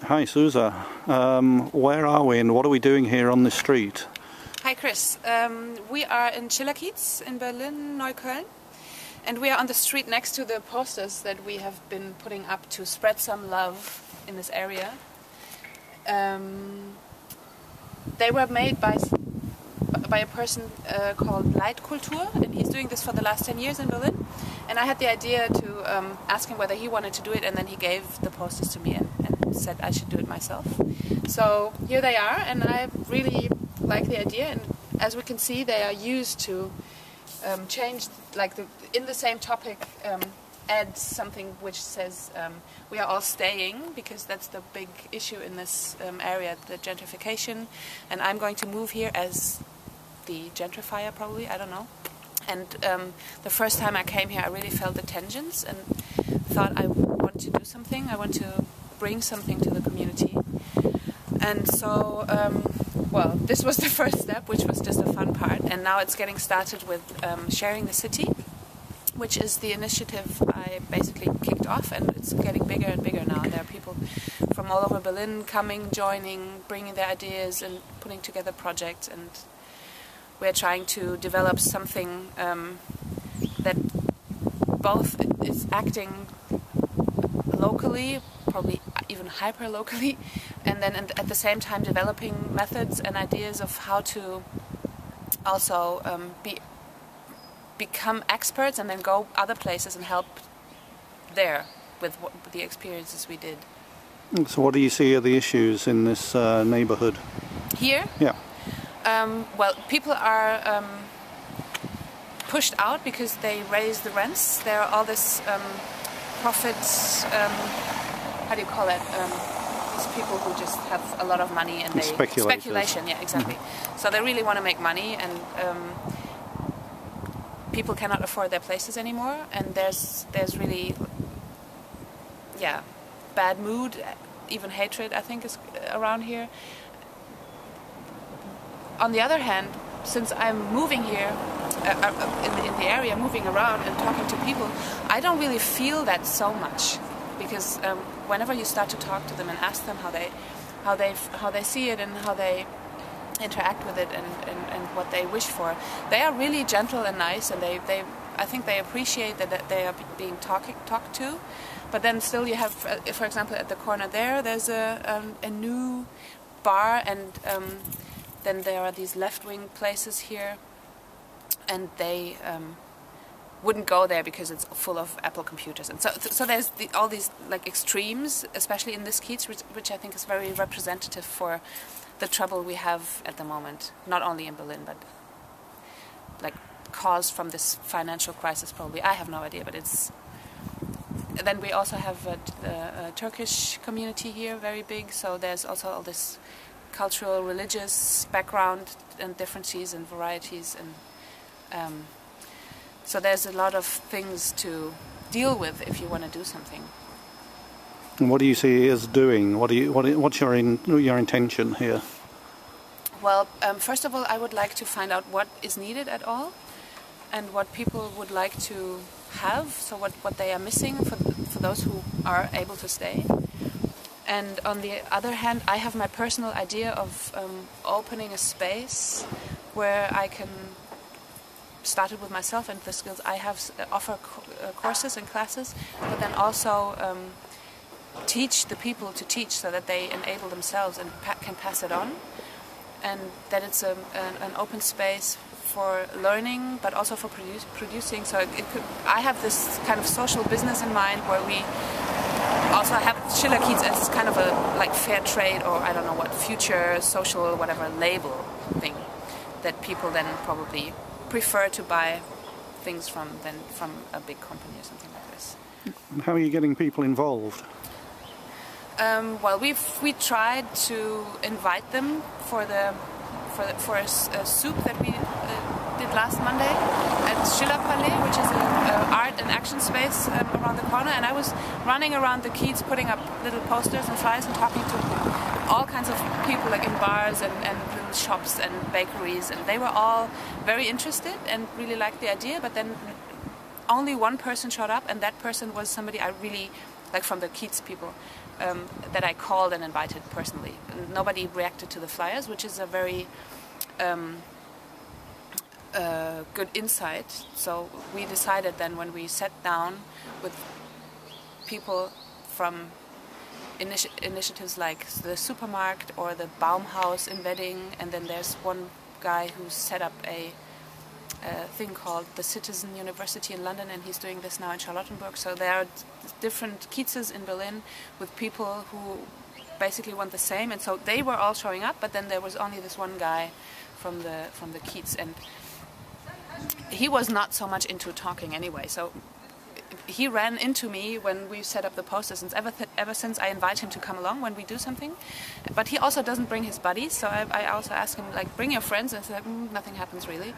Hi, Susa. Where are we and what are we doing here on the street? Hi, Chris. We are in Schillerkiez in Berlin, Neukölln. And we are on the street next to the posters that we have been putting up to spread some love in this area. They were made by a person called Leitkultur, and he's doing this for the last 10 years in Berlin. And I had the idea to ask him whether he wanted to do it, and then he gave the posters to me and said I should do it myself. So here they are, and I really like the idea. And as we can see, they are used to change, like in the same topic, add something which says we are all staying, because that's the big issue in this area, the gentrification. And I'm going to move here as the gentrifier, probably, I don't know. And the first time I came here, I really felt the tensions and thought I want to do something. I want to bring something to the community. And so, well, this was the first step, which was just a fun part. And now it's getting started with sharing the city, which is the initiative I basically kicked off, and it's getting bigger and bigger now. There are people from all over Berlin coming, joining, bringing their ideas and putting together projects, and we're trying to develop something that both is acting locally, probably even hyper-locally, and then at the same time developing methods and ideas of how to also become experts and then go other places and help there with the experiences we did. So what do you see are the issues in this neighborhood? Here? Yeah. Well, people are pushed out because they raise the rents. There are all this profits, how do you call it? These people who just have a lot of money and they... Speculation, yeah, exactly. Mm-hmm. So they really want to make money, and people cannot afford their places anymore, and there's really, yeah, bad mood, even hatred, I think, is around here. On the other hand, since I'm moving here, in the area, moving around and talking to people, I don't really feel that so much, because whenever you start to talk to them and ask them how they see it and how they interact with it and what they wish for, they are really gentle and nice, and I think they appreciate that they are being talked to. But then still you have, for example, at the corner there's a new bar, and then there are these left-wing places here, and they wouldn't go there because it's full of Apple computers. And so there's all these like extremes, especially in this Kiez, which I think is very representative for the trouble we have at the moment, not only in Berlin, but like caused from this financial crisis probably. I have no idea, but it's... Then we also have a Turkish community here, very big, so there's also all this cultural, religious background and differences and varieties, and so there's a lot of things to deal with if you want to do something. And what do you see as doing? What's your intention here? Well, first of all, I would like to find out what is needed at all, and what people would like to have, so what they are missing for those who are able to stay. And on the other hand, I have my personal idea of opening a space where I can start it with myself and the skills I have, offer courses and classes, but then also teach the people to teach, so that they enable themselves and can pass it on, and that it's an open space for learning, but also for producing. So I have this kind of social business in mind, where we also have Schillerkiez as kind of a like fair trade, or I don't know what, future social whatever label thing, that people then probably prefer to buy things from than from a big company or something like this. How are you getting people involved? Well, we tried to invite them for a soup that we did last Monday at Schiller Palais, which is an art and action space around the corner. And I was running around the Kiez, putting up little posters and flyers and talking to all kinds of people, like in bars and little shops and bakeries, and they were all very interested and really liked the idea. But then only one person showed up, and that person was somebody I really like from the Kiez people, that I called and invited personally. And nobody reacted to the flyers, which is a very good insight. So we decided then, when we sat down with people from initiatives like the supermarket or the Baumhaus in Wedding, and then there's one guy who set up a thing called the Citizen University in London, and he's doing this now in Charlottenburg. So there are different Kiezes in Berlin with people who basically want the same, and so they were all showing up, but then there was only this one guy from the Kiez, and he was not so much into talking anyway. So he ran into me when we set up the posters, and ever since I invite him to come along when we do something. But he also doesn't bring his buddies, so I also ask him, like, bring your friends, and he's like, nothing happens really.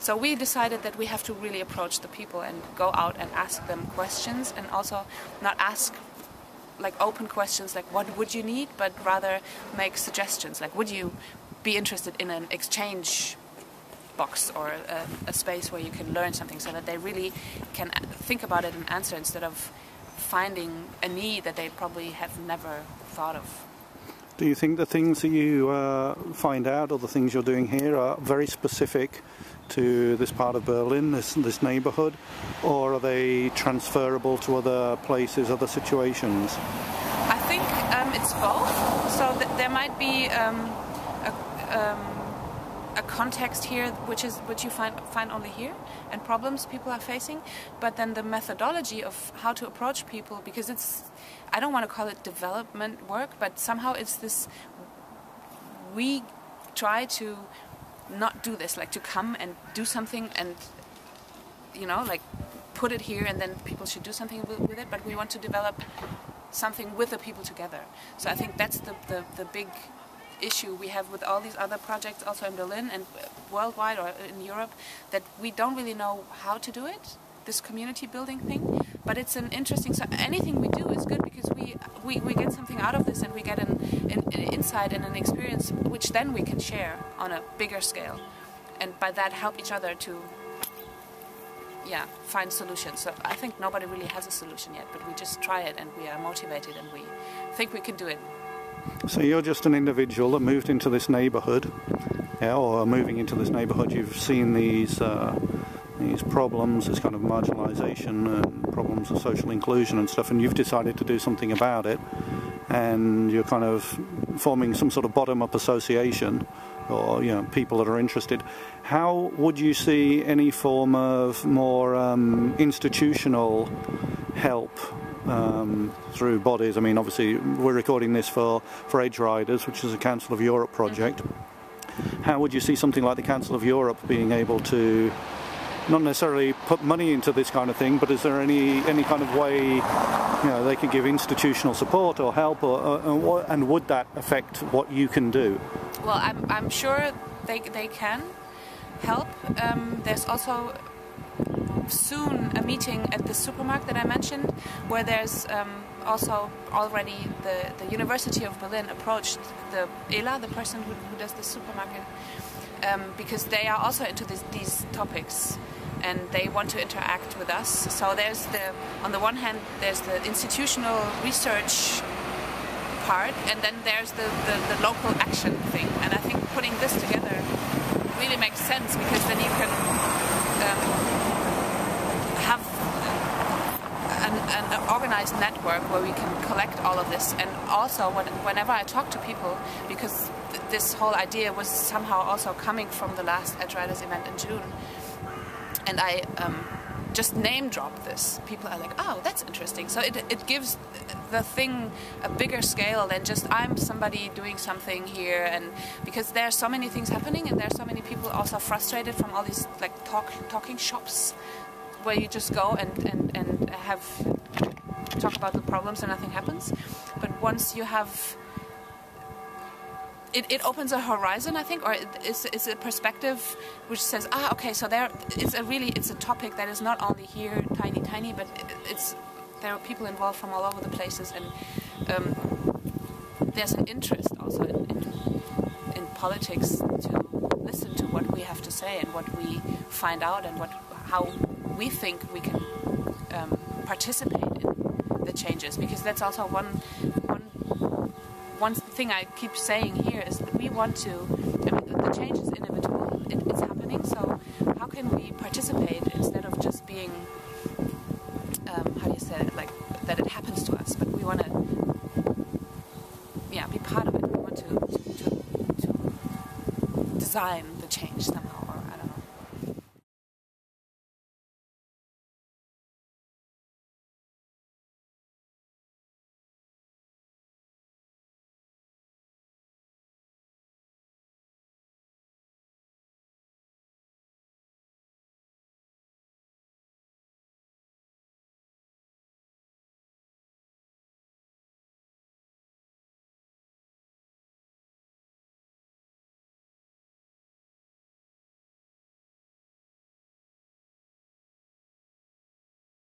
So we decided that we have to really approach the people and go out and ask them questions, and also not ask like open questions like what would you need, but rather make suggestions like, would you be interested in an exchange box or a space where you can learn something, so that they really can think about it and answer, instead of finding a need that they probably have never thought of. Do you think the things that you find out, or the things you're doing here, are very specific to this part of Berlin, this neighbourhood, or are they transferable to other places, other situations? I think it's both. So there might be a context here which you find only here, and problems people are facing, but then the methodology of how to approach people, because it's, I don't want to call it development work, but somehow it's this, we try to not do this, like to come and do something and, you know, like put it here and then people should do something with it, but we want to develop something with the people together. So I think that's the big issue we have with all these other projects also in Berlin and worldwide or in Europe, that we don't really know how to do it, this community building thing, but it's an interesting, so anything we do is good, because we get something out of this, and we get an insight and an experience which then we can share on a bigger scale, and by that help each other to find solutions. So I think nobody really has a solution yet, but we just try it and we are motivated and we think we can do it. So you're just an individual that moved into this neighbourhood, or moving into this neighbourhood. You've seen these problems, this kind of marginalisation and problems of social inclusion and stuff, and you've decided to do something about it, and you're kind of forming some sort of bottom-up association, or people that are interested. How would you see any form of more institutional help through bodies? I mean, obviously we're recording this for Edgeryders, which is a Council of Europe project. How would you see something like the Council of Europe being able to not necessarily put money into this kind of thing, but is there any kind of way they could give institutional support or help, and would that affect what you can do? Well, I'm sure they can help. There's also soon a meeting at the supermarket that I mentioned, where there's also already the University of Berlin approached the ELA, the person who does the supermarket, because they are also into these topics and they want to interact with us. So there's on the one hand there's the institutional research part, and then there's the local action thing, and I think putting this together really makes sense, because then you can have an organized network where we can collect all of this. And also whenever I talk to people, because this whole idea was somehow also coming from the last Edgeryders event in June, and I just name drop this, people are like, oh, that's interesting. So it gives the thing a bigger scale than just I'm somebody doing something here, and because there are so many things happening, and there are so many people also frustrated from all these like talking shops where you just go and have talk about the problems and nothing happens. But once you have it opens a horizon, I think, or it's a perspective which says, okay, so it's a topic that is not only here, tiny, but there are people involved from all over the places, and there's an interest also in politics to listen to what we have to say and what we find out, and how we think we can participate in the changes, because that's also one thing I keep saying here is that we want to. I mean, the change is inevitable; it's happening. So how can we participate instead of just being how do you say it, like that it happens to us? But we want to, be part of it. We want to design the change.